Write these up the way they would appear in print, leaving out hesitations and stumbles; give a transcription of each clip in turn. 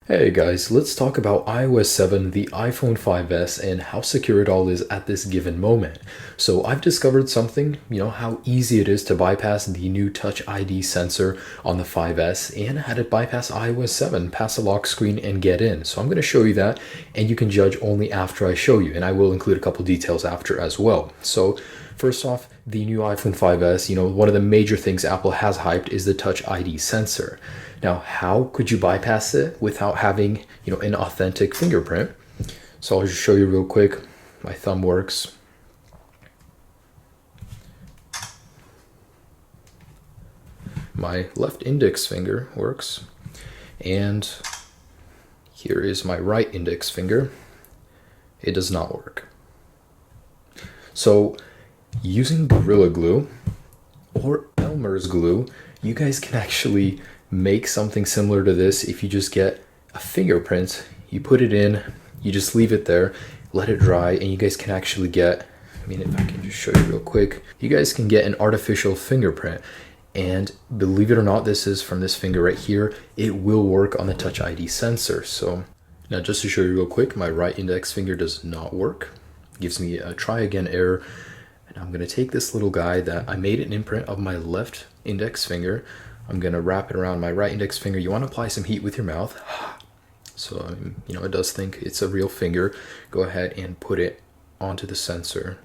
Hey guys, let's talk about iOS 7, the iPhone 5S, and how secure it all is at this given moment. So I've discovered something, how easy it is to bypass the new Touch ID sensor on the 5S and how to bypass iOS 7, pass a lock screen and get in. So I'm going to show you that, and you can judge only after I show you, and I will include a couple details after as well. So first off, the new iPhone 5S, one of the major things Apple has hyped is the Touch ID sensor. Now, how could you bypass it without having, an authentic fingerprint? So I'll just show you real quick. My thumb works. My left index finger works. And here is my right index finger. It does not work. So using Gorilla Glue or Elmer's glue, you guys can actually make something similar to this. If you just get a fingerprint, you put it in, you just leave it there, let it dry, and you guys can actually get, if I can just show you real quick, you guys can get an artificial fingerprint. And believe it or not, this is from this finger right here. It will work on the Touch ID sensor. So now just to show you real quick, my right index finger does not work. It gives me a try again error. And I'm gonna take this little guy that I made an imprint of my left index finger. I'm gonna wrap it around my right index finger. You wanna apply some heat with your mouth. So, it does think it's a real finger. Go ahead and put it onto the sensor.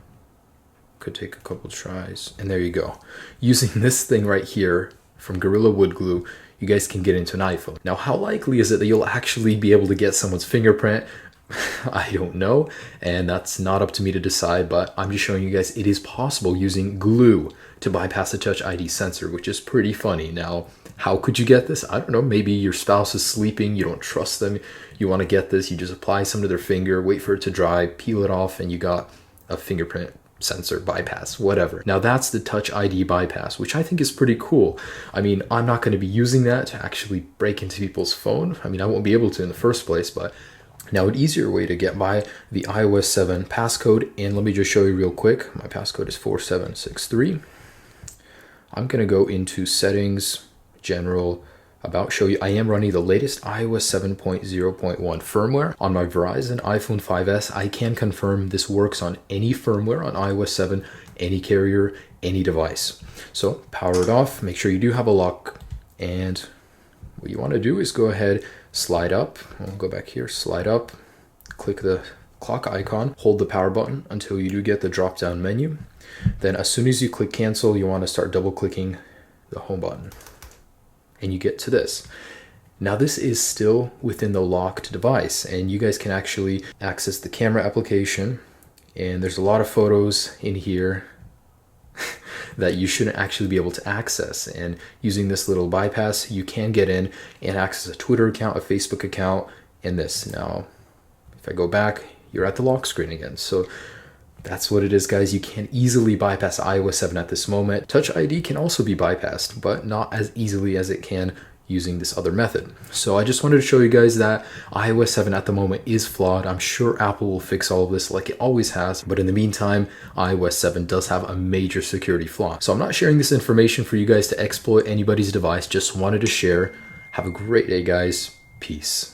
Could take a couple tries, and there you go. Using this thing right here from Gorilla Wood Glue, you guys can get into an iPhone. Now, how likely is it that you'll actually be able to get someone's fingerprint? I don't know, and that's not up to me to decide, but I'm just showing you guys it is possible using glue to bypass the Touch ID sensor, which is pretty funny. Now, how could you get this? I don't know, maybe your spouse is sleeping, you don't trust them, you want to get this, you just apply some to their finger, wait for it to dry, peel it off, and you got a fingerprint sensor bypass, whatever. Now that's the Touch ID bypass, which I think is pretty cool. I'm not going to be using that to actually break into people's phone. I won't be able to in the first place, but now an easier way to get by the iOS 7 passcode, and let me just show you real quick. My passcode is 4763. I'm going to go into settings, general, about, show you I am running the latest iOS 7.0.1 firmware on my Verizon iPhone 5S. I can confirm this works on any firmware on iOS 7, any carrier, any device. So power it off, make sure you do have a lock, and what you want to do is go ahead, slide up, I'll go back here, slide up, click the clock icon, hold the power button until you do get the drop down menu. Then as soon as you click cancel, you want to start double clicking the home button. And you get to this. Now this is still within the locked device, and you guys can actually access the camera application, and there's a lot of photos in here that you shouldn't actually be able to access. And using this little bypass, you can get in and access a Twitter account, a Facebook account, and this. Now, if I go back, you're at the lock screen again. So that's what it is, guys. You can easily bypass iOS 7 at this moment. Touch ID can also be bypassed, but not as easily as it can using this other method. So I just wanted to show you guys that iOS 7 at the moment is flawed. I'm sure Apple will fix all of this like it always has, but in the meantime, iOS 7 does have a major security flaw. So I'm not sharing this information for you guys to exploit anybody's device, just wanted to share. Have a great day, guys. Peace.